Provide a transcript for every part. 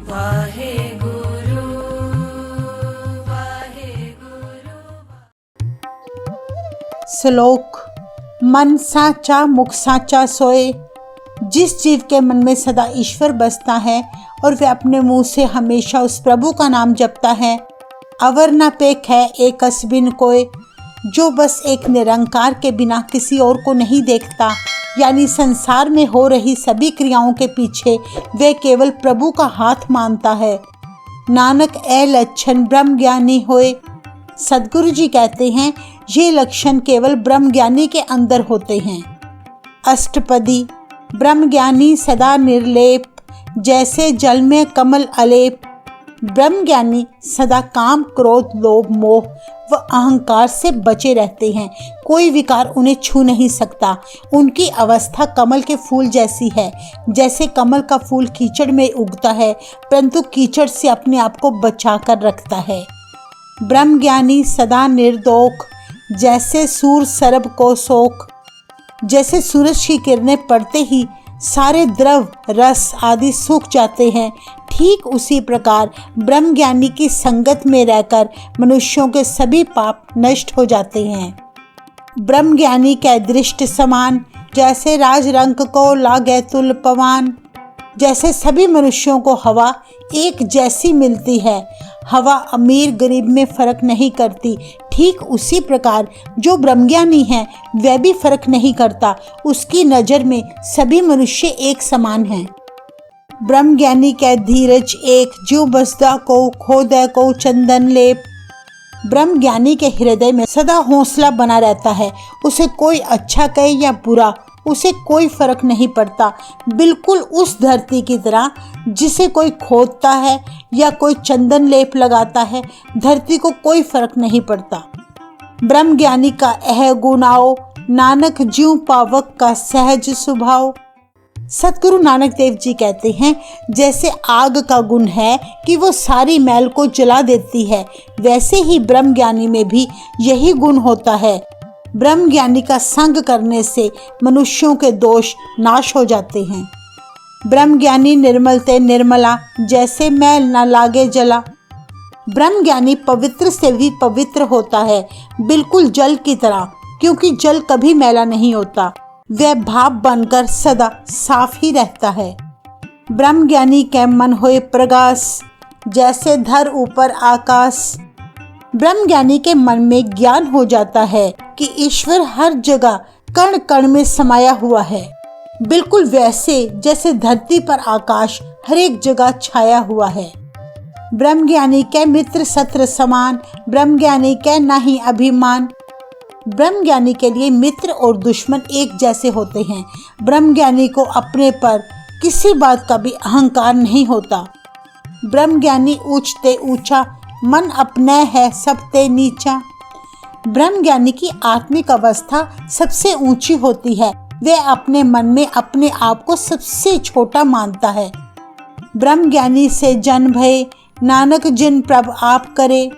वाहे गुरु वाहे गुरु। श्लोक। मन साचा मुख साचा सोए। जिस जीव के मन में सदा ईश्वर बसता है और वह अपने मुंह से हमेशा उस प्रभु का नाम जपता है, अवर न पेख है एक असबिन कोय, जो बस एक निरंकार के बिना किसी और को नहीं देखता, यानी संसार में हो रही सभी क्रियाओं के पीछे वे केवल प्रभु का हाथ मानता है। नानक ए लक्षण ब्रह्म ज्ञानी होए। सदगुरु जी कहते हैं ये लक्षण केवल ब्रह्म ज्ञानी के अंदर होते हैं। अष्टपदी। ब्रह्म ज्ञानी सदा निर्लेप, जैसे जल में कमल अलेप। ब्रह्म ज्ञानी सदा काम क्रोध लोभ मोह व अहंकार से बचे रहते हैं। कोई विकार उन्हें छू नहीं सकता। उनकी अवस्था कमल के फूल जैसी है। जैसे कमल का फूल कीचड़ में उगता है, परंतु कीचड़ से अपने आप को बचा कर रखता है। ब्रह्म ज्ञानी सदा निर्दोख, जैसे सूर सरब को सोख। जैसे सूरज की किरणें पड़ते ही सारे द्रव रस आदि सूख जाते हैं, ठीक उसी प्रकार ब्रह्म ज्ञानी की संगत में रहकर मनुष्यों के सभी पाप नष्ट हो जाते हैं। ब्रह्म ज्ञानी के दृष्ट समान, जैसे राज रंग को लागे तुल पवान। जैसे सभी मनुष्यों को हवा एक जैसी मिलती है, हवा अमीर गरीब में फर्क नहीं करती, ठीक उसी प्रकार जो ब्रह्मज्ञानी है वह भी फर्क नहीं करता। उसकी नज़र में सभी मनुष्य एक समान हैं। ब्रह्मज्ञानी के धीरज एक, जो बसदा को खोदे को चंदन लेप। ब्रह्मज्ञानी के हृदय में सदा हौसला बना रहता है। उसे कोई अच्छा कहे या बुरा, उसे कोई फर्क नहीं पड़ता। बिल्कुल उस धरती की तरह जिसे कोई खोदता है या कोई चंदन लेप लगाता है, धरती को कोई फर्क नहीं पड़ता। ब्रह्मज्ञानी का यह गुणाओ, नानक ज्यों पावक का सहज स्वभाव। सतगुरु नानक देव जी कहते हैं जैसे आग का गुण है कि वो सारी मैल को जला देती है, वैसे ही ब्रह्मज्ञानी में भी यही गुण होता है। ब्रह्मज्ञानी का संग करने से मनुष्यों के दोष नाश हो जाते हैं। ब्रह्मज्ञानी निर्मल ते निर्मला, जैसे मैल न लागे जला। ब्रह्मज्ञानी पवित्र से भी पवित्र होता है, बिल्कुल जल की तरह, क्योंकि जल कभी मैला नहीं होता। वह भाप बनकर सदा साफ ही रहता है। ब्रह्मज्ञानी के मन होए प्रकाश, जैसे धर ऊपर आकाश। ब्रह्मज्ञानी के मन में ज्ञान हो जाता है कि ईश्वर हर जगह कण कण में समाया हुआ है, बिल्कुल वैसे जैसे धरती पर आकाश हर एक जगह छाया हुआ है। ब्रह्मज्ञानी के मित्र शत्रु समान, ब्रह्मज्ञानी के नहीं अभिमान। ब्रह्मज्ञानी के लिए मित्र और दुश्मन एक जैसे होते हैं। ब्रह्मज्ञानी को अपने पर किसी बात का भी अहंकार नहीं होता। ब्रह्मज्ञानी ऊंचते ऊंचा, मन अपने है सबते नीचा। ब्रह्मज्ञानी की आत्मिक अवस्था सबसे ऊंची होती है। वह अपने मन में अपने आप को सबसे छोटा मानता है। ब्रह्मज्ञानी से जन भय, नानक जिन प्रभु आप करे।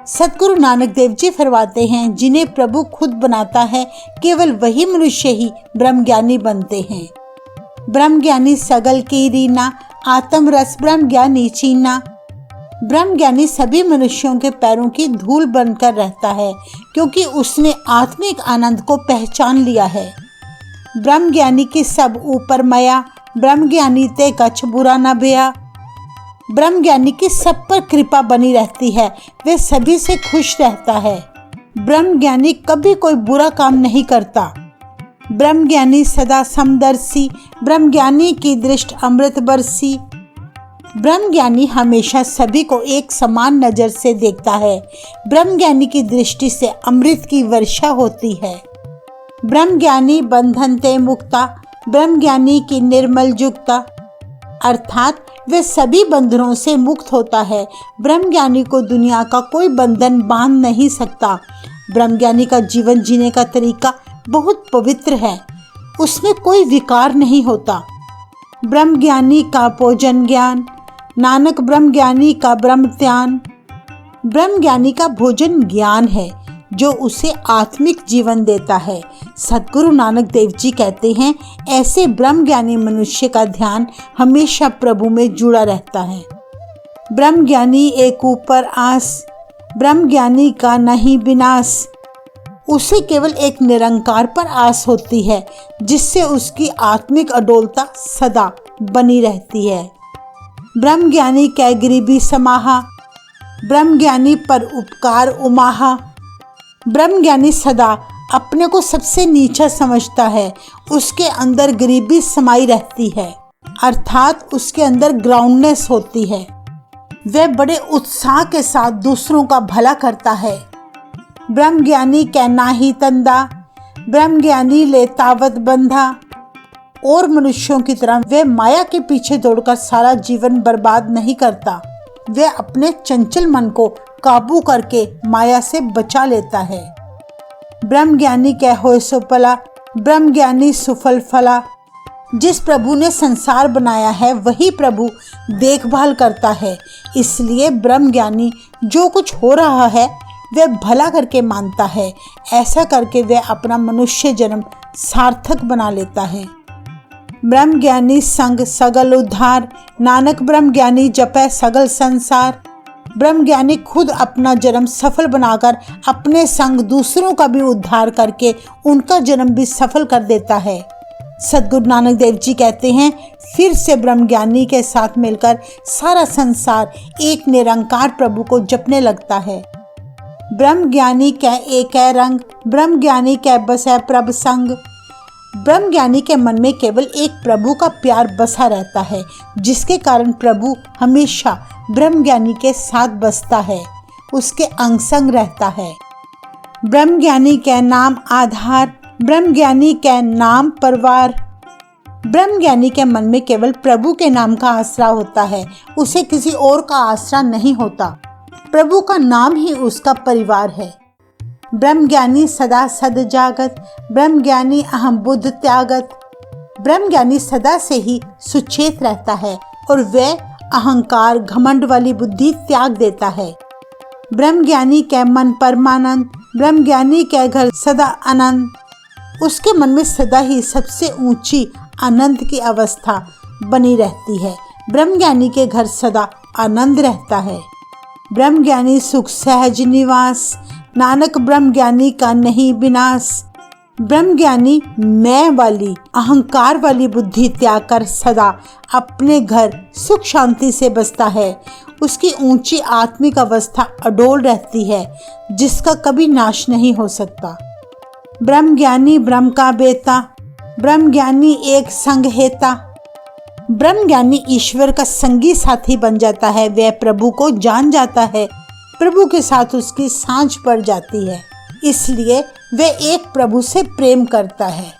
सतगुरु नानक देव जी फरमाते हैं जिन्हें प्रभु खुद बनाता है, केवल वही मनुष्य ही ब्रह्मज्ञानी बनते हैं। ब्रह्मज्ञानी सगल की रीना, आत्म रस ब्रह्मज्ञानी चीना। ब्रह्मज्ञानी सभी मनुष्यों के पैरों की धूल बनकर रहता है, क्योंकि उसने आत्मिक आनंद को पहचान लिया है। ब्रह्मज्ञानी की सब ऊपर मया, ब्रह्मज्ञानी ते कछ बुरा न भया। ब्रह्मज्ञानी की सब पर कृपा बनी रहती है, वे सभी से खुश रहता है। ब्रह्मज्ञानी कभी कोई बुरा काम नहीं करता। ब्रह्मज्ञानी सदा समदर्शी, ब्रह्मज्ञानी की दृष्टि अमृत बरसी। ब्रह्मज्ञानी हमेशा सभी को एक समान नजर से देखता है। ब्रह्मज्ञानी की दृष्टि से अमृत की वर्षा होती है। ब्रह्मज्ञानी बंधन ते मुक्ता, ब्रह्मज्ञानी की निर्मल जुक्ता। अर्थात वे सभी बंधनों से मुक्त होता है। ब्रह्मज्ञानी को दुनिया का कोई बंधन बांध नहीं सकता। ब्रह्मज्ञानी का जीवन जीने का तरीका बहुत पवित्र है, उसमें कोई विकार नहीं होता। ब्रह्मज्ञानी का भोजन ज्ञान, नानक ब्रह्मज्ञानी का ब्रह्म ध्यान। ब्रह्मज्ञानी का भोजन ज्ञान है जो उसे आत्मिक जीवन देता है। सतगुरु नानक देव जी कहते हैं ऐसे ब्रह्मज्ञानी मनुष्य का ध्यान हमेशा प्रभु में जुड़ा रहता है। ब्रह्म ज्ञानी एक ऊपर आस, ब्रह्म ज्ञानी का नहीं विनाश। उसे केवल एक निरंकार पर आस होती है, जिससे उसकी आत्मिक अडोलता सदा बनी रहती है। ब्रह्म ज्ञानी कै गरीबी समाहा, ब्रह्म ज्ञानी पर उपकार उमाहा। ब्रह्म ज्ञानी सदा अपने को सबसे नीचा समझता है, उसके अंदर गरीबी समाई रहती है, अर्थात उसके अंदर ग्राउंडनेस होती है। वह बड़े उत्साह के साथ दूसरों का भला करता है। ब्रह्म ज्ञानी कै नाही तंदा, ब्रह्म ज्ञानी ले तावत बंधा। और मनुष्यों की तरह वह माया के पीछे दौड़कर सारा जीवन बर्बाद नहीं करता, वह अपने चंचल मन को काबू करके माया से बचा लेता है। ब्रह्म ज्ञानी कै होए सो पला, ब्रह्म ज्ञानी सुफल फला। जिस प्रभु ने संसार बनाया है वही प्रभु देखभाल करता है, इसलिए ब्रह्म ज्ञानी जो कुछ हो रहा है वह भला करके मानता है। ऐसा करके वह अपना मनुष्य जन्म सार्थक बना लेता है। ब्रह्म ज्ञानी संग सगल उद्धार, नानक ब्रह्म ज्ञानी जपै सगल संसार। ब्रह्म ज्ञानी खुद अपना जन्म सफल बनाकर अपने संग दूसरों का भी उद्धार करके उनका जन्म भी सफल कर देता है। सद्गुरु नानक देव जी कहते हैं, फिर से ब्रह्म ज्ञानी के साथ मिलकर सारा संसार एक निरंकार प्रभु को जपने लगता है। ब्रह्म ज्ञानी कै एक रंग, ब्रह्म ज्ञानी कै बसै प्रभ संग। ब्रह्म ज्ञानी के मन में केवल एक प्रभु का प्यार बसा रहता है, जिसके कारण प्रभु हमेशा ब्रह्म ज्ञानी के साथ बसता है, उसके अंग संग रहता है। ब्रह्म ज्ञानी के नाम आधार, ब्रह्म ज्ञानी के नाम परवार। ब्रह्म ज्ञानी के मन में केवल प्रभु के नाम का आसरा होता है, उसे किसी और का आसरा नहीं होता। प्रभु का नाम ही उसका परिवार है। ब्रह्म ज्ञानी सदा सद जागत, ब्रह्म ज्ञानी अहम बुद्ध त्यागत। ब्रह्म ज्ञानी सदा से ही सुचेत रहता है और वह अहंकार घमंड वाली बुद्धि त्याग देता है। ब्रह्म ज्ञानी के मन परमानंद, ब्रह्म ज्ञानी के घर सदा आनंद। उसके मन में सदा ही सबसे ऊंची आनंद की अवस्था बनी रहती है। ब्रह्म ज्ञानी के घर सदा आनंद रहता है। ब्रह्म ज्ञानी सुख सहज निवास, नानक ब्रह्म ज्ञानी का नहीं विनाश। ब्रह्म ज्ञानी मैं वाली अहंकार वाली बुद्धि त्याग कर सदा अपने घर सुख शांति से बसता है। उसकी ऊंची आत्मिक अवस्था अडोल रहती है, जिसका कभी नाश नहीं हो सकता। ब्रह्म ज्ञानी ब्रह्म का बेटा, ब्रह्म ज्ञानी एक संग हेता। ब्रह्म ज्ञानी ईश्वर का संगी साथी बन जाता है। वह प्रभु को जान जाता है, प्रभु के साथ उसकी सांझ पड़ जाती है, इसलिए वह एक प्रभु से प्रेम करता है।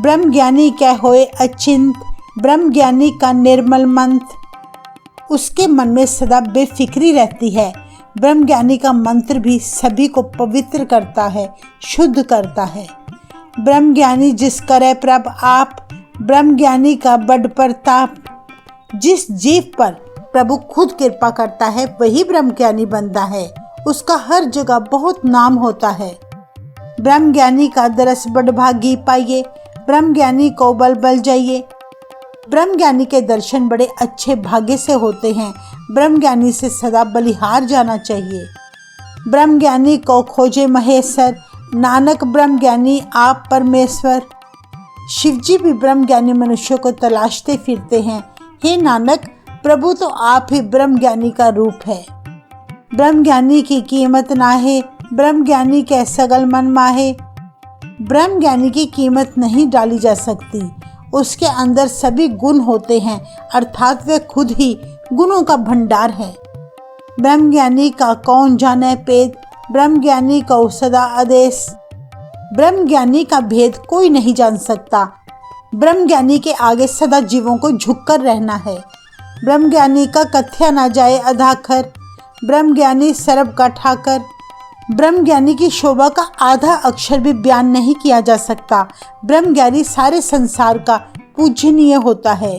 ब्रह्म ज्ञानी क्या होए अचिंत, ब्रह्म ज्ञानी का निर्मल मंत्र। उसके मन में सदा बेफिक्री रहती है। ब्रह्म ज्ञानी का मंत्र भी सभी को पवित्र करता है, शुद्ध करता है। ब्रह्म ज्ञानी जिस करे प्रभ आप, ब्रह्म ज्ञानी का बड़ प्रताप। जिस जीव पर प्रभु खुद कृपा करता है वही ब्रह्म ज्ञानी बनता है, उसका हर जगह बहुत नाम होता है। ब्रह्म ज्ञानी का दरस बड़ भागी पाइए, ब्रह्म ज्ञानी को बल बल जाइए। ब्रह्म ज्ञानी के दर्शन बड़े अच्छे भाग्य से होते हैं। ब्रह्म ज्ञानी से सदा बलिहार जाना चाहिए। ब्रह्म ज्ञानी को खोजे महेश्वर, नानक ब्रह्म ज्ञानी आप परमेश्वर। शिव जी भी ब्रह्म ज्ञानी मनुष्यों को तलाशते फिरते हैं। हे नानक, प्रभु तो आप ही ब्रह्म ज्ञानी का रूप है। ब्रह्म ज्ञानी की कीमत नाहे, ब्रह्म ज्ञानी के सगल मन माहे। ब्रह्म ज्ञानी की कीमत नहीं डाली जा सकती। उसके अंदर सभी गुण होते हैं, अर्थात वह खुद ही गुणों का भंडार है। ब्रह्म ज्ञानी का कौन जाने पेद, ब्रह्म ज्ञानी को सदा आदेश। ब्रह्म ज्ञानी का भेद कोई नहीं जान सकता। ब्रह्म ज्ञानी के आगे सदा जीवों को झुककर रहना है। ब्रह्म ज्ञानी का कथ्या ना जाए अधाकर, ब्रह्म ज्ञानी सर्व का ठाकर। ब्रह्म ज्ञानी की शोभा का आधा अक्षर भी बयान नहीं किया जा सकता। ब्रह्म ज्ञानी सारे संसार का पूजनीय होता है।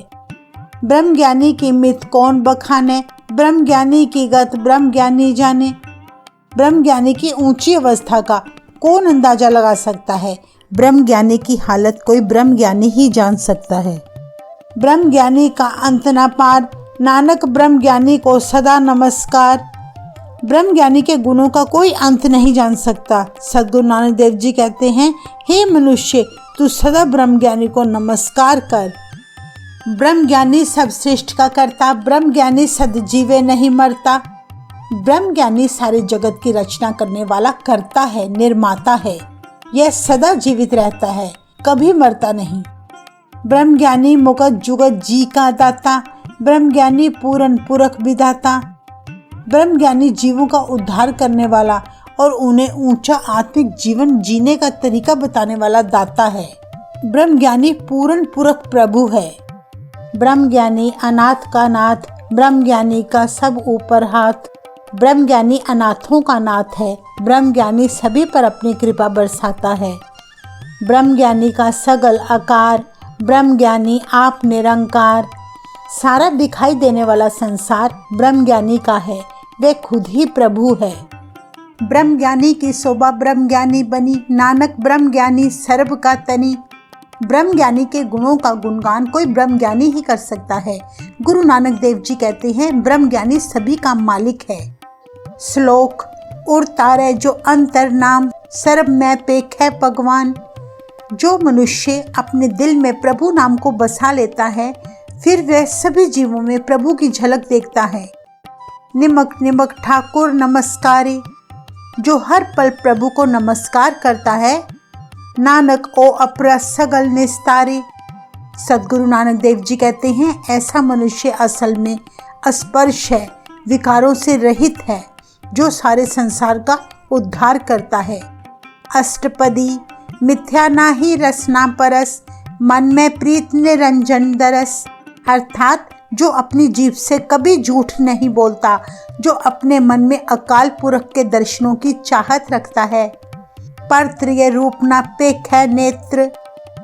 ब्रह्म ज्ञानी की मित कौन बखाने, ब्रह्म ज्ञानी की गत ब्रह्म ज्ञानी जाने। ब्रह्म ज्ञानी की ऊंची अवस्था का कौन अंदाजा लगा सकता है। ब्रह्म ज्ञानी की हालत कोई ब्रह्म ज्ञानी ही जान सकता है। ब्रह्म ज्ञानी का अंत न पार, नानक ब्रह्म ज्ञानी को सदा नमस्कार। ब्रह्म ज्ञानी के गुणों का कोई अंत नहीं जान सकता। सद्गुरु नानक देव जी कहते हैं, हे मनुष्य, तू सदा ब्रह्म ज्ञानी को नमस्कार कर। ब्रह्म ज्ञानी सब श्रेष्ठ का करता, ब्रह्म ज्ञानी सदजीवे नहीं मरता। ब्रह्म ज्ञानी सारे जगत की रचना करने वाला करता है, निर्माता है। यह सदा जीवित रहता है, कभी मरता नहीं। ब्रह्म ज्ञानी मुकत जुगत जी का दाता, ब्रह्म ज्ञानी पूरन पुरख विधाता। ब्रह्म ज्ञानी जीवों का उद्धार करने वाला और उन्हें ऊंचा आत्मिक जीवन जीने का तरीका बताने वाला दाता है। ब्रह्म ज्ञानी पूरन पुरख प्रभु है। ब्रह्म ज्ञानी अनाथ का नाथ, ब्रह्म ज्ञानी का सब ऊपर हाथ। ब्रह्म ज्ञानी अनाथों का नाथ है। ब्रह्म ज्ञानी सभी पर अपनी कृपा बरसाता है। ब्रह्म ज्ञानी का सगल आकार, ब्रह्म ज्ञानी आप निरंकार। सारा दिखाई देने वाला संसार ब्रह्म ज्ञानी का है, वे खुद ही प्रभु है। ब्रह्म ज्ञानी की शोभा ब्रह्म ज्ञानी बनी, नानक ब्रह्म ज्ञानी सर्व का तनी। ब्रह्म ज्ञानी के गुणों का गुणगान कोई ब्रह्म ज्ञानी ही कर सकता है। गुरु नानक देव जी कहते हैं, ब्रह्म ज्ञानी सभी का मालिक है। श्लोक उर तारे जो अंतर नाम, सर्व में पेख है भगवान। जो मनुष्य अपने दिल में प्रभु नाम को बसा लेता है, फिर वह सभी जीवों में प्रभु की झलक देखता है। निमक निमक ठाकुर नमस्कारी। जो हर पल प्रभु को नमस्कार करता है, नानक ओ अपरा सगल निस्तारी। सद्गुरु नानक देव जी कहते हैं, ऐसा मनुष्य असल में अस्पर्श है, विकारों से रहित है, जो सारे संसार का उद्धार करता है। अष्टपदी मिथ्या नाही रसना परस, मन में प्रीत निरंजन दरस। अर्थात जो अपनी जीभ से कभी झूठ नहीं बोलता, जो अपने मन में अकाल पुरख के दर्शनों की चाहत रखता है। परत्रिय रूप न पेख है नेत्र,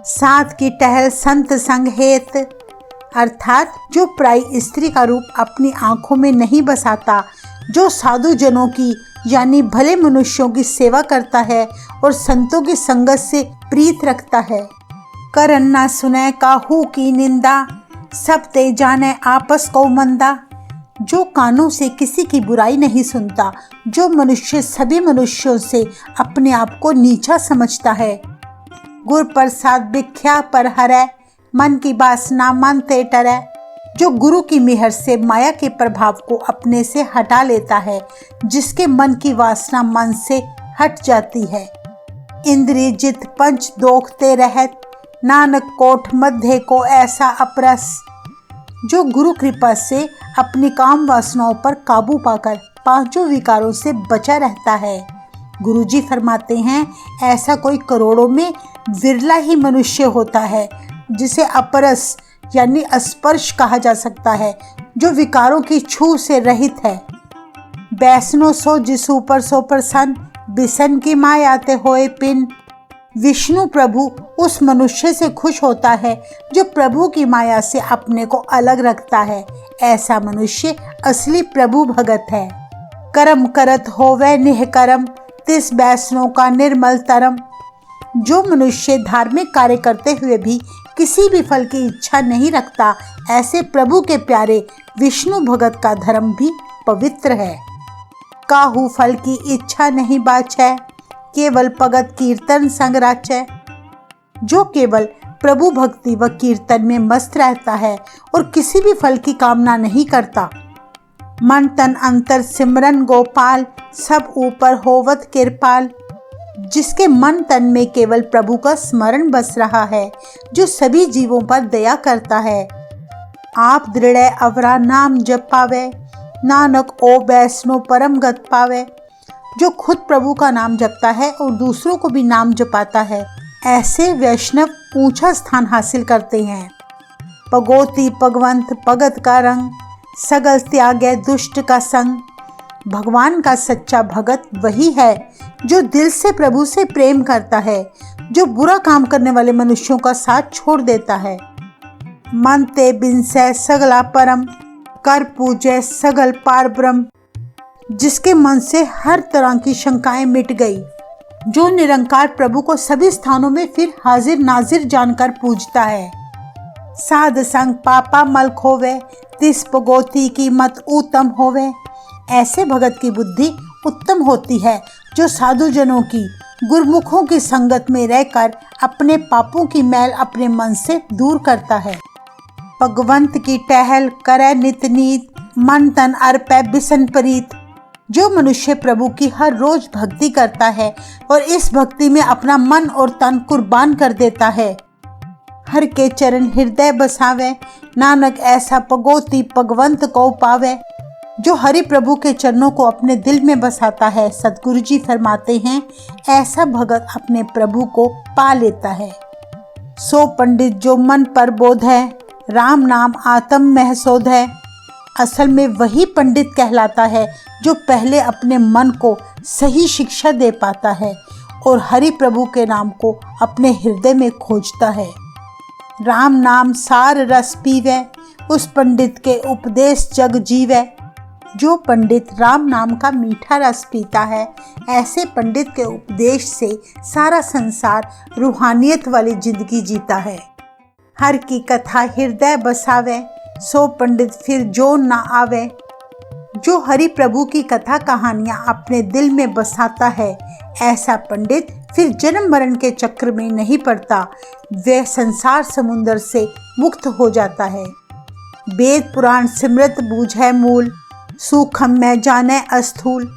साथ की टहल संत संग हेत। अर्थात जो पराई स्त्री का रूप अपनी आंखों में नहीं बसाता, जो साधु जनों की यानी भले मनुष्यों की सेवा करता है और संतों की संगत से प्रीत रखता है। करन ना सुने काहू की निंदा, सब ते जाने आपस को मंदा। जो कानों से किसी की बुराई नहीं सुनता, जो मनुष्य सभी मनुष्यों से अपने आप को नीचा समझता है। गुर प्रसाद भिख्या पर हरै, मन की वासना मन ते टरै। जो गुरु की मेहर से माया के प्रभाव को अपने से हटा लेता है, जिसके मन की वासना मन से हट जाती है। इंद्रिय जित पंच दोखते रहत, नानक कोठ मध्य को ऐसा अपरस। जो गुरु कृपा से अपनी काम वासनाओं पर काबू पाकर पांचों विकारों से बचा रहता है। गुरु जी फरमाते हैं, ऐसा कोई करोड़ों में विरला ही मनुष्य होता है जिसे अपरस यानी स्पर्श कहा जा सकता है, जो विकारों की छू से रहित है। बैसनो सो जिस ऊपर सो प्रसन्न, बिसन की मायाते होए पिन। विष्णु प्रभु उस मनुष्य से खुश होता है जो प्रभु की माया से अपने को अलग रखता है। ऐसा मनुष्य असली प्रभु भगत है। कर्म करत होवे निःकर्म, तिस बैसनों का निर्मल तरम। जो मनुष्य धार्मिक कार्य करते हुए भी किसी भी फल की इच्छा नहीं रखता, ऐसे प्रभु के प्यारे विष्णु भगत का धर्म भी पवित्र है। काहू फल की इच्छा नहीं बाछै, केवल भगत कीर्तन संग राचै। जो केवल प्रभु भक्ति व कीर्तन में मस्त रहता है और किसी भी फल की कामना नहीं करता। मन तन अंतर सिमरन गोपाल, सब ऊपर होवत कृपाल। जिसके मन तन में केवल प्रभु का स्मरण बस रहा है, जो सभी जीवों पर दया करता है। आप दृढ़ अवरा नाम जप पावे, नानक ओ वैष्णो परम गत पावे। जो खुद प्रभु का नाम जपता है और दूसरों को भी नाम जपाता है, ऐसे वैष्णव ऊंचा स्थान हासिल करते हैं। भगोती भगवंत भगत का रंग, सगल त्यागे दुष्ट का संग। भगवान का सच्चा भगत वही है जो दिल से प्रभु से प्रेम करता है, जो बुरा काम करने वाले मनुष्यों का साथ छोड़ देता है। मन ते बिनसे सगला परम, कर पूजे सगल पार ब्रह्म। जिसके मन से हर तरह की शंकाएं मिट गई, जो निरंकार प्रभु को सभी स्थानों में फिर हाजिर नाजिर जानकर पूजता है। साध संग पापा मल खोवे, तिस पगोती की मत उत्तम होवे। ऐसे भगत की बुद्धि उत्तम होती है जो साधुजनों की, गुरमुखों की संगत में रहकर अपने पापों की मैल अपने मन से दूर करता है। भगवंत की टहल करे नित नीत, मन तन अर्पै बिसन प्रीत। जो मनुष्य प्रभु की हर रोज भक्ति करता है और इस भक्ति में अपना मन और तन कुर्बान कर देता है, हर के चरण हृदय बसावे, नानक ऐसा पगोती भगवंत को पावे। जो हरि प्रभु के चरणों को अपने दिल में बसाता है, सतगुरु जी फरमाते हैं, ऐसा भगत अपने प्रभु को पा लेता है। सो पंडित जो मन पर बोध है, राम नाम आत्म महसोध है। असल में वही पंडित कहलाता है जो पहले अपने मन को सही शिक्षा दे पाता है और हरि प्रभु के नाम को अपने हृदय में खोजता है। राम नाम सार रस पीवे, उस पंडित के उपदेश जग जीवे। जो पंडित राम नाम का मीठा रस पीता है, ऐसे पंडित के उपदेश से सारा संसार रूहानियत वाली जिंदगी जीता है। हर की कथा हृदय बसावे, सो पंडित फिर जो ना आवे। जो हरि प्रभु की कथा कहानियां अपने दिल में बसाता है, ऐसा पंडित फिर जन्म मरण के चक्र में नहीं पड़ता, वह संसार समुंदर से मुक्त हो जाता है। वेद पुराण सिमरत बूझै मूल, सूक्ष्म में जाने अस्थूल।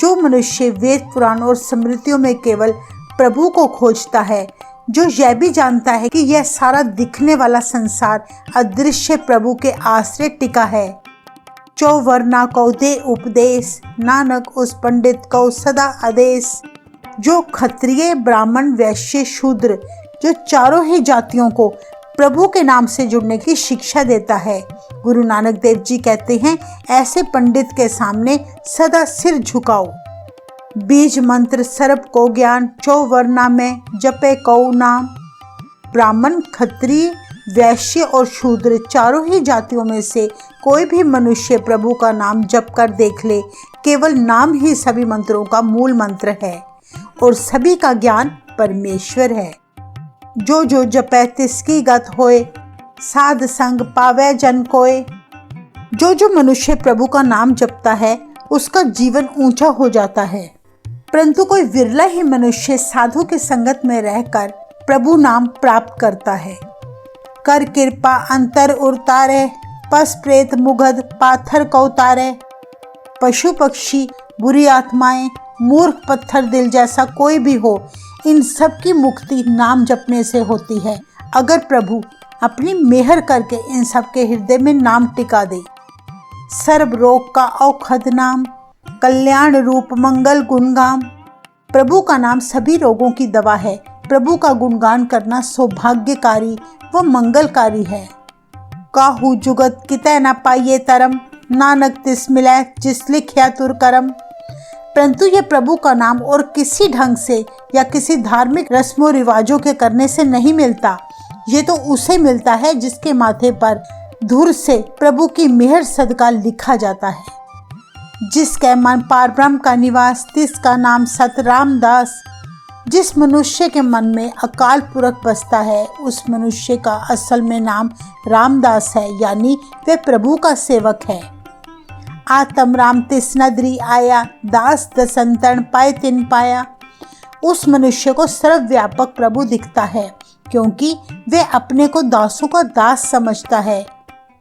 जो मनुष्य वेद पुराण और स्मृतियों में केवल प्रभु को खोजता है, जो यह भी जानता है कि यह सारा दिखने वाला संसार अदृश्य प्रभु के आश्रय टिका है, जो वर्णा को दे उपदेश, नानक उस पंडित को सदा आदेश। जो क्षत्रिय ब्राह्मण वैश्य शूद्र, जो चारों ही जातियों को प्रभु के नाम से जुड़ने की शिक्षा देता है, गुरु नानक देव जी कहते हैं, ऐसे पंडित के सामने सदा सिर झुकाओ। बीज मंत्र सर्प को ज्ञान, चौवर्णा में जपे कौ नाम। ब्राह्मण क्षत्रिय वैश्य और शूद्र चारों ही जातियों में से कोई भी मनुष्य प्रभु का नाम जप कर देख ले, केवल नाम ही सभी मंत्रों का मूल मंत्र है और सभी का ज्ञान परमेश्वर है। जो जो जपै तिसकी गत होए, साध संग पावे जन कोय। जो जो मनुष्य प्रभु का नाम जपता है, उसका जीवन ऊंचा हो जाता है, परंतु कोई विरला ही मनुष्य साधु की संगत में रहकर प्रभु नाम प्राप्त करता है। कर कृपा अंतर उतारे, पस प्रेत मुगध पाथर को उतारे। पशु पक्षी बुरी आत्माएं मूर्ख पत्थर दिल जैसा कोई भी हो, इन सब की मुक्ति नाम जपने से होती है, अगर प्रभु अपनी मेहर करके इन सब के हृदय में नाम टिका दे। सर्व रोग का औषध नाम, कल्याण रूप मंगल गुणगाम। प्रभु का नाम सभी रोगों की दवा है। प्रभु का गुणगान करना सौभाग्यकारी व मंगलकारी है। काहू जुगत कितै न पाइये तरम, नानक तिस मिलै जिस लिख्या तुर करम। परंतु यह प्रभु का नाम और किसी ढंग से या किसी धार्मिक रस्मों रिवाजों के करने से नहीं मिलता। ये तो उसे मिलता है जिसके माथे पर धूर से प्रभु की मेहर सदका लिखा जाता है। जिसके मन पार ब्रह्म का निवास, तिसका नाम सत रामदास। जिस मनुष्य के मन में अकाल पुरख बसता है, उस मनुष्य का असल में नाम रामदास है, यानी वह प्रभु का सेवक है। आत्म राम तिस नदरी आया, दास दसंतन पाए तिन पाया। उस मनुष्य को सर्वव्यापक प्रभु दिखता है, क्योंकि वह अपने को दासों का दास समझता है,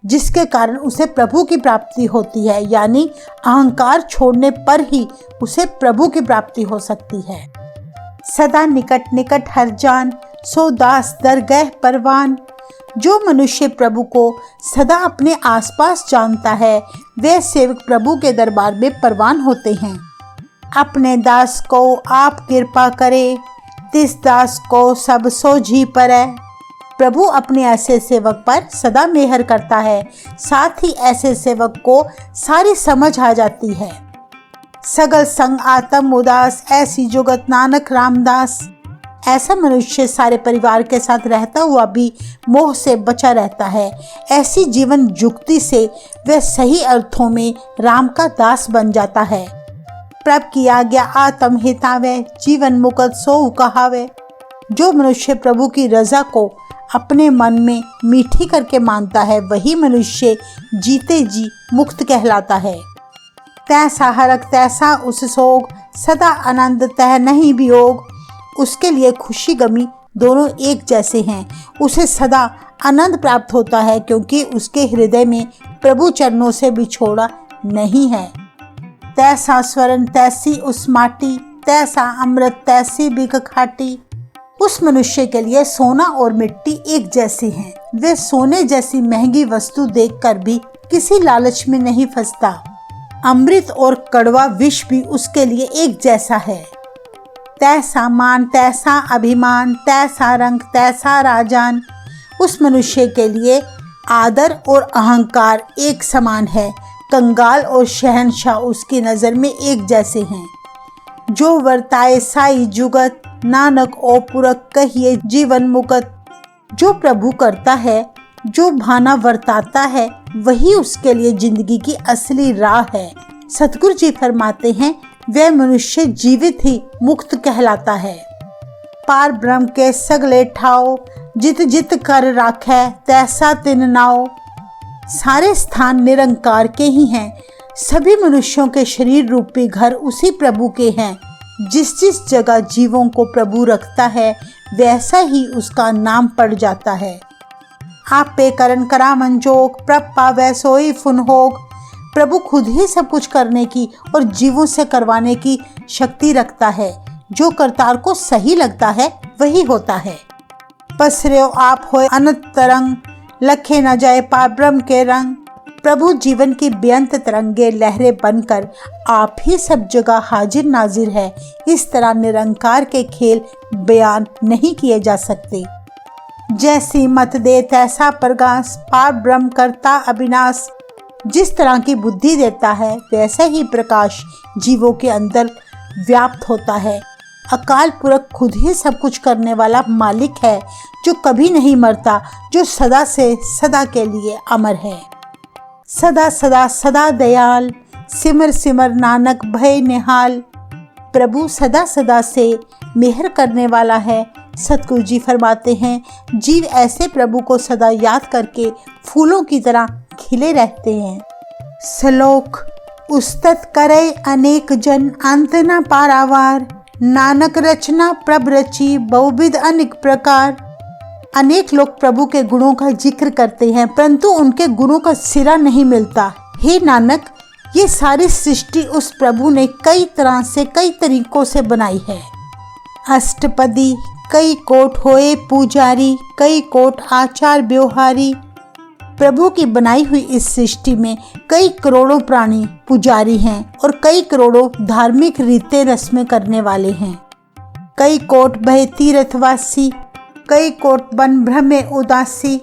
जिसके कारण उसे प्रभु की प्राप्ति होती है, यानी अहंकार छोड़ने पर ही उसे प्रभु की प्राप्ति हो सकती है। सदा निकट निकट हर जान, सो दास दरगह परवान। जो मनुष्य प्रभु को सदा अपने आसपास जानता है, वे सेवक प्रभु के दरबार में परवान होते हैं। अपने दास को आप कृपा करे, तिस दास को सब सोझी परै। प्रभु अपने ऐसे सेवक पर सदा मेहर करता है, साथ ही ऐसे सेवक को सारी समझ आ जाती है। सगल संग आत्म उदास, ऐसी जुगत नानक रामदास। ऐसा मनुष्य सारे परिवार के साथ रहता हुआ भी मोह से बचा रहता है। ऐसी जीवन जुक्ति से वह सही अर्थों में राम का दास बन जाता है। प्रभ की आज्ञा आत्म हितावे, जीवन मुकत सोऊ कहावे। जो मनुष्य प्रभु की रजा को अपने मन में मीठी करके मानता है, वही मनुष्य जीते जी मुक्त कहलाता है। तैसा हरक तैसा उस सोग, सदा आनंद तह नहीं वियोग। उसके लिए खुशी गमी दोनों एक जैसे हैं। उसे सदा आनंद प्राप्त होता है, क्योंकि उसके हृदय में प्रभु चरणों से बिछोड़ा नहीं है। तैसा स्वर्ण तैसी उस माटी, तैसा अमृत तैसी बिक खाटी। उस मनुष्य के लिए सोना और मिट्टी एक जैसी हैं। वे सोने जैसी महंगी वस्तु देखकर भी किसी लालच में नहीं फंसता। अमृत और कड़वा विष भी उसके लिए एक जैसा है। तैसा मान तैसा अभिमान, तैसा रंग तैसा राजान। उस मनुष्य के लिए आदर और अहंकार एक समान है। कंगाल और शहंशाह उसकी नज़र में एक जैसे हैं। जो वर्ताए साई जुगत, नानक ओ पुरख कहिए जीवन मुकत। जो प्रभु करता है, जो भाना वर्ताता है, वही उसके लिए जिंदगी की असली राह है। सतगुरु जी फरमाते हैं, वह मनुष्य जीवित ही मुक्त कहलाता है। पार ब्रह्म के सगले ठाओ, जित जित कर राखै तैसा तिन नाओ। सारे स्थान निरंकार के ही हैं। सभी मनुष्यों के शरीर रूपी घर उसी प्रभु के हैं। जिस जिस जगह जीवों को प्रभु रखता है, वैसा ही उसका नाम पड़ जाता है। आप पे करण करा मंजोग, प्रभ पावै सोई फुनहोग। प्रभु खुद ही सब कुछ करने की और जीवों से करवाने की शक्ति रखता है। जो करतार को सही लगता है, वही होता है। पसर्यो आप होए अनंत तरंग, लखे न जाए पार ब्रह्म के रंग। प्रभु जीवन की बेअंत तरंगे लहरें बनकर आप ही सब जगह हाजिर नाजिर है। इस तरह निरंकार के खेल बयान नहीं किए जा सकते। जैसी मत दे तैसा प्रकाश, पार ब्रह्म करता अविनाश। जिस तरह की बुद्धि देता है, वैसा ही प्रकाश जीवों के अंदर व्याप्त होता है। अकाल पुरख खुद ही सब कुछ करने वाला मालिक है, जो कभी नहीं मरता, जो सदा से सदा के लिए अमर है। सदा सदा सदा दयाल, सिमर सिमर नानक भय निहाल। प्रभु सदा सदा से मेहर करने वाला है। सतगुरु जी फरमाते हैं, जीव ऐसे प्रभु को सदा याद करके फूलों की तरह खिले रहते हैं। श्लोक उस्तत करे अनेक जन, अंत न पारावार। नानक रचना प्रभ रची, बहुविध अनेक प्रकार। अनेक लोग प्रभु के गुणों का जिक्र करते हैं, परंतु उनके गुणों का सिरा नहीं मिलता। हे नानक, ये सारी सृष्टि उस प्रभु ने कई तरह से, कई तरीकों से बनाई है। अष्टपदी कई कोट होए पुजारी, कई कोट आचार व्यवहारी। प्रभु की बनाई हुई इस सृष्टि में कई करोड़ों प्राणी पुजारी हैं और कई करोड़ों धार्मिक रीते रस्में करने वाले हैं। कई कोट भय तीर्थवासी, कई कोट वन भ्रमे उदासी।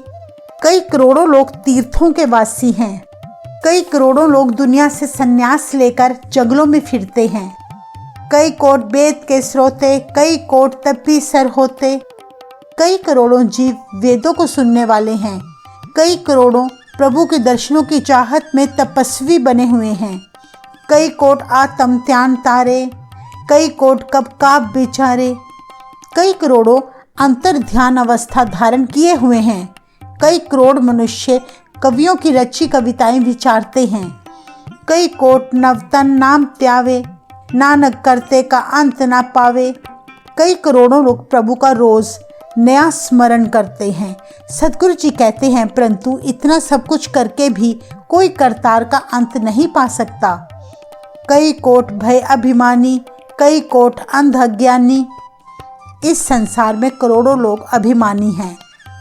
कई करोड़ों लोग तीर्थों के वासी हैं। कई करोड़ों लोग दुनिया से संन्यास लेकर जंगलों में फिरते हैं। कई कोट वेद के श्रोते, कई कोट तपी सर होते। कई करोड़ों जीव वेदों को सुनने वाले हैं। कई करोड़ों प्रभु के दर्शनों की चाहत में तपस्वी बने हुए हैं। कई कोट आत्म त्यान तारे, कई कोट कब काब बिचारे। कई करोड़ों अंतर ध्यान अवस्था धारण किए हुए हैं। कई करोड़ मनुष्य कवियों की रची कविताएं विचारते हैं। कई कोट नवतन नाम त्यावे, नानक करते का अंत ना पावे। कई करोड़ों लोग प्रभु का रोज नया स्मरण करते हैं। सतगुरु जी कहते हैं, परंतु इतना सब कुछ करके भी कोई करतार का अंत नहीं पा सकता। कई कोट भय अभिमानी, कई कोट अंध अज्ञानी। इस संसार में करोड़ों लोग अभिमानी हैं।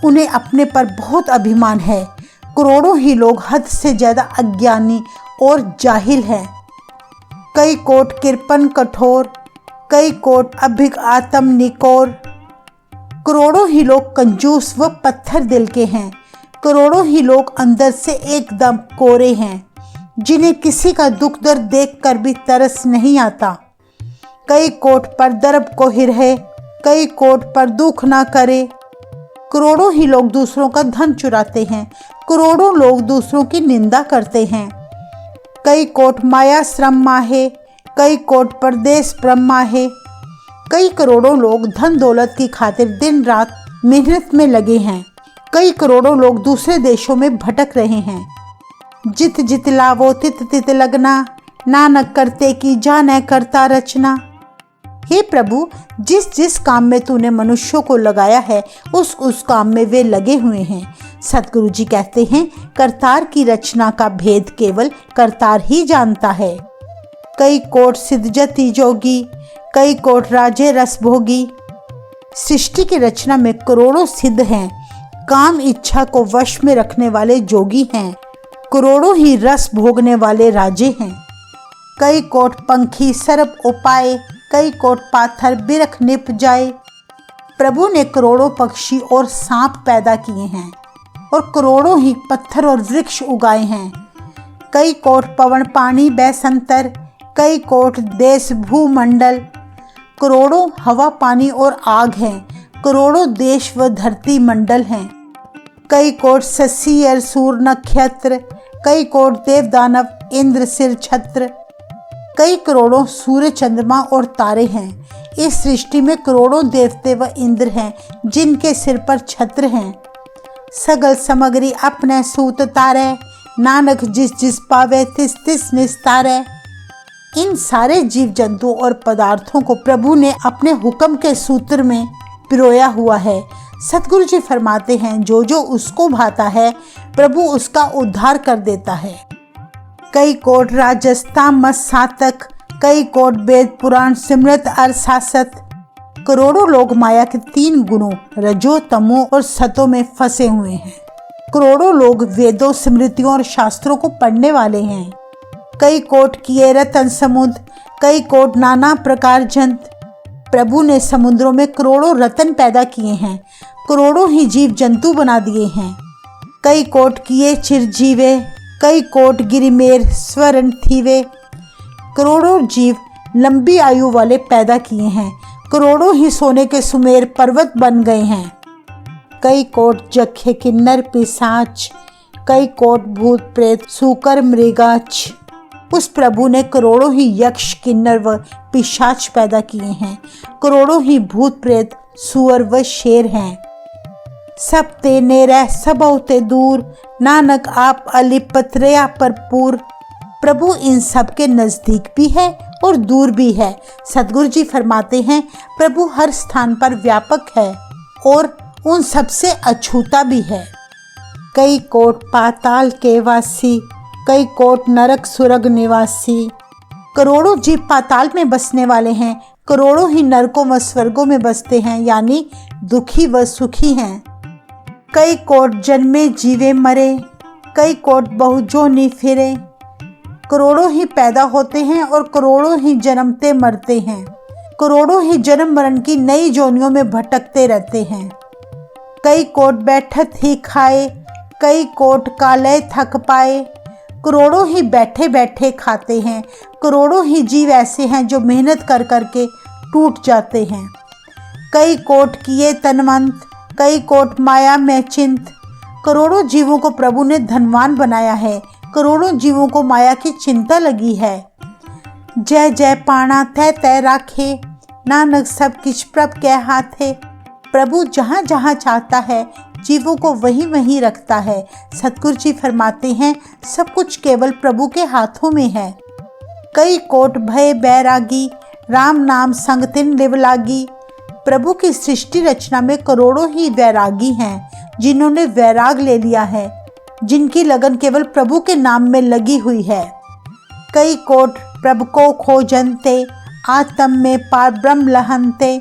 उन्हें अपने पर बहुत अभिमान है। करोड़ों ही लोग हद से ज़्यादा अज्ञानी और जाहिल हैं। कई कोट कृपण कठोर, कई कोट अभिक आत्म निकोर। करोड़ों ही लोग कंजूस व पत्थर दिल के हैं। करोड़ों ही लोग अंदर से एकदम कोरे हैं, जिन्हें किसी का दुख दर्द देखकर भी तरस नहीं आता। कई कोट पर दर्ब को हिरहे, कई कोट पर दुख ना करे। करोड़ों ही लोग दूसरों का धन चुराते हैं। करोड़ों लोग दूसरों की निंदा करते हैं। कई कोट माया श्रम माहे, कई कोट परदेश ब्रह्म माहे। कई करोड़ों लोग धन दौलत की खातिर दिन रात मेहनत में लगे हैं। कई करोड़ों लोग दूसरे देशों में भटक रहे हैं। जित जित लावो तित तित लगना, नानक करते की जाने करता रचना। हे प्रभु, जिस जिस काम में तूने मनुष्यों को लगाया है उस काम में वे लगे हुए हैं। सतगुरु जी कहते हैं, करतार की रचना का भेद केवल करतार ही जानता है। कई कोट सिद्धजति जोगी, कई कोट राजे रस भोगी। सृष्टि की रचना में करोड़ों सिद्ध हैं, काम इच्छा को वश में रखने वाले जोगी हैं, करोड़ों ही रस भोगने वाले राजे हैं। कई कोट पंखी सरप उपाय, कई कोट पाथर बिरख निप जाए। प्रभु ने करोड़ों पक्षी और सांप पैदा किए हैं और करोड़ों ही पत्थर और वृक्ष उगाए हैं। कई कोट पवन पानी बैसंतर, कई कोट देश भूमंडल। करोड़ों हवा पानी और आग हैं, करोड़ों देश व धरती मंडल हैं। कई कोट शशि और सूर्य नक्षत्र, कई कोट देव दानव इंद्र सिर छत्र। कई करोड़ों सूर्य चंद्रमा और तारे हैं। इस सृष्टि में करोड़ों देवते व इंद्र हैं जिनके सिर पर छत्र हैं। सगल सामग्री अपने सूत तारे, नानक जिस जिस पावे तिस तिस निस्तारे। इन सारे जीव जंतु और पदार्थों को प्रभु ने अपने हुक्म के सूत्र में पिरोया हुआ है। सतगुरु जी फरमाते हैं, जो जो उसको भाता है प्रभु उसका उद्धार कर देता है। कई कोट राजस्थान मत सातक, कई कोट वेद पुराण सिमरत अर सासत। करोड़ों लोग माया के 3 गुणों रजो तमो और सतो में फंसे हुए हैं। करोड़ों लोग वेदों स्मृतियों और शास्त्रों को पढ़ने वाले हैं। कई कोट किए रतन समुद्र, कई कोट नाना प्रकार जंत। प्रभु ने समुद्रों में करोड़ों रतन पैदा किए हैं, करोड़ों ही जीव जंतु बना दिए हैं। कई कोट किए चिरजीवे, कई कोट गिरिमेर स्वर्ण थीवे। करोड़ों जीव लंबी आयु वाले पैदा किए हैं, करोड़ों ही सोने के सुमेर पर्वत बन गए हैं। कई कोट जखे किन्नर पिशाच, कई कोट भूत प्रेत सूकर मृगाच। उस प्रभु ने करोड़ों ही यक्ष किन्नर व पिशाच पैदा किए हैं, करोड़ों ही भूत प्रेत सुअर व शेर हैं। सब ते नेरे सब होते दूर, नानक आप अलिपत्रया भरपूर। प्रभु इन सब के नजदीक भी है और दूर भी है। सतगुरु जी फरमाते हैं, प्रभु हर स्थान पर व्यापक है और उन सब से अछूता भी है। कई कोट पाताल के वासी, कई कोट नरक सुरग निवासी। करोड़ों जीव पाताल में बसने वाले हैं, करोड़ों ही नरकों व स्वर्गों में बसते हैं, यानी दुखी व सुखी हैं। कई कोट जन्मे जीवे मरे, कई कोट बहुजोनी फिरे। करोड़ों ही पैदा होते हैं और करोड़ों ही जन्मते मरते हैं, करोड़ों ही जन्म मरण की नई जोनियों में भटकते रहते हैं। कई कोट बैठत ही खाए, कई कोट काले थक पाए। करोड़ों ही बैठे बैठे खाते हैं, करोड़ों ही जीव ऐसे हैं जो मेहनत कर करके टूट जाते हैं। कई कोट किए तनवंत, कई कोट माया में चिंत। करोड़ों जीवों को प्रभु ने धनवान बनाया है, करोड़ों जीवों को माया की चिंता लगी है। जय जय पाना तय तय राखे, नानक सब किछ प्रभ के हाथे। प्रभु जहाँ जहाँ चाहता है जीवों को वहीं वहीं रखता है। सतगुरु जी फरमाते हैं, सब कुछ केवल प्रभु के हाथों में है। कई कोट भय बैरागी, राम नाम संग तिन लिव लागी। प्रभु की सृष्टि रचना में करोड़ों ही वैरागी हैं, जिन्होंने वैराग ले लिया है, जिनकी लगन केवल प्रभु के नाम में लगी हुई है। कई कोट प्रभु को खोजनते, आत्म में पार ब्रह्म लहनते।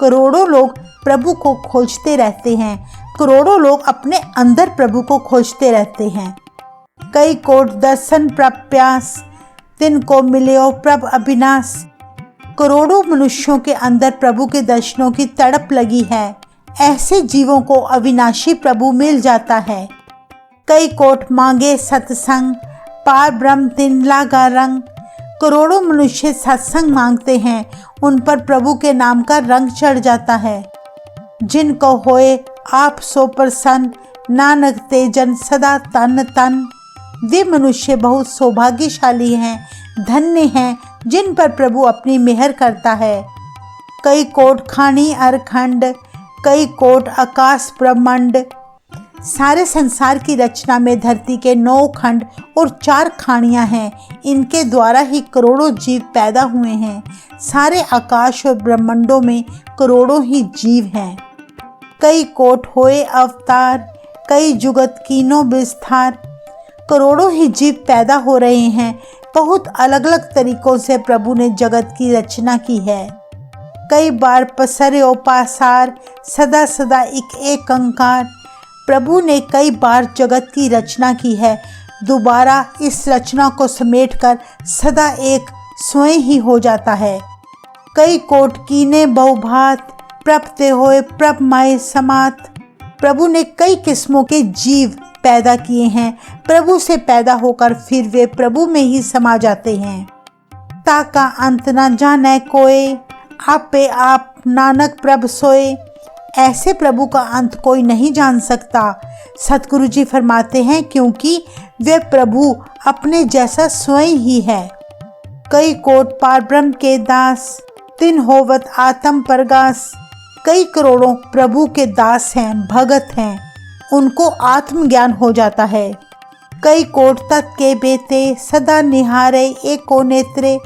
करोड़ों लोग प्रभु को खोजते रहते हैं, करोड़ों लोग अपने अंदर प्रभु को खोजते रहते हैं। कई कोट दर्शन प्रप्यास, तिनको मिले प्रभ अविनाश। करोड़ों मनुष्यों के अंदर प्रभु के दर्शनों की तड़प लगी है, ऐसे जीवों को अविनाशी प्रभु मिल जाता है। कई कोट मांगे सत्संग, पार ब्रह्म तिन लागा रंग। करोड़ों मनुष्य सत्संग मांगते हैं, उन पर प्रभु के नाम का रंग चढ़ जाता है। जिनको होए आप सो प्रसन्न, नानक ते जन सदा तन तन। वे मनुष्य बहुत सौभाग्यशाली हैं, धन्य हैं, जिन पर प्रभु अपनी मेहर करता है। कई कोट खानी अरखंड, कई कोट आकाश ब्रह्मांड। सारे संसार की रचना में धरती के 9 खंड और 4 खानियां हैं। इनके द्वारा ही करोड़ों जीव पैदा हुए हैं। सारे आकाश और ब्रह्मांडों में करोड़ों ही जीव हैं। कई कोट होए अवतार, कई जुगत कीनो विस्तार। करोड़ों ही जीव पैदा हो रहे हैं। बहुत अलग अलग तरीकों से प्रभु ने जगत की रचना की है। कई बार पसरे पासार, सदा सदा एक अंकार। प्रभु ने कई बार जगत की रचना की है। दोबारा इस रचना को समेटकर सदा एक स्वयं ही हो जाता है। कई कोट कीने बहुभात, प्रपते होए प्रभ माए समात। प्रभु ने कई किस्मों के जीव पैदा किए हैं। प्रभु से पैदा होकर फिर वे प्रभु में ही समा जाते हैं। ताका अंत न जाने कोई, आपे आप नानक प्रभ सोए। ऐसे प्रभु का अंत कोई नहीं जान सकता। सतगुरु जी फरमाते हैं क्योंकि वे प्रभु अपने जैसा स्वयं ही है। कई कोट पार ब्रह्म के दास, तिन होवत आत्म परगास। कई करोड़ों प्रभु के दास हैं, भगत हैं, उनको आत्मज्ञान हो जाता है। कई कोट तत् के बेते, सदा निहारे एको नेत्रे।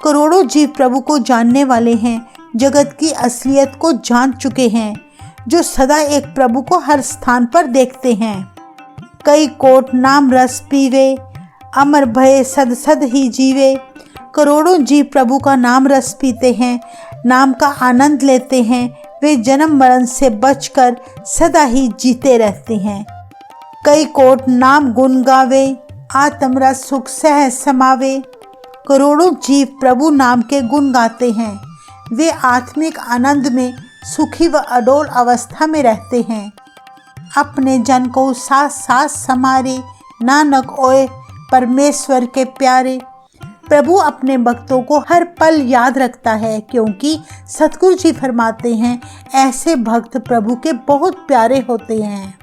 करोड़ों जीव प्रभु को जानने वाले हैं, जगत की असलियत को जान चुके हैं, जो सदा एक प्रभु को हर स्थान पर देखते हैं। कई कोट नाम रस पीवे, अमर भय सद सद ही जीवे। करोड़ों जीव प्रभु का नाम रस पीते हैं, नाम का आनंद लेते हैं। वे जन्म मरण से बचकर सदा ही जीते रहते हैं। कई कोट नाम गुण गावे, आत्म रस सुख सह समावे। करोड़ों जीव प्रभु नाम के गुण गाते हैं। वे आत्मिक आनंद में सुखी व अडोल अवस्था में रहते हैं। अपने जन को साथ साथ समारे, नानक ओए परमेश्वर के प्यारे। प्रभु अपने भक्तों को हर पल याद रखता है, क्योंकि सतगुरु जी फरमाते हैं ऐसे भक्त प्रभु के बहुत प्यारे होते हैं।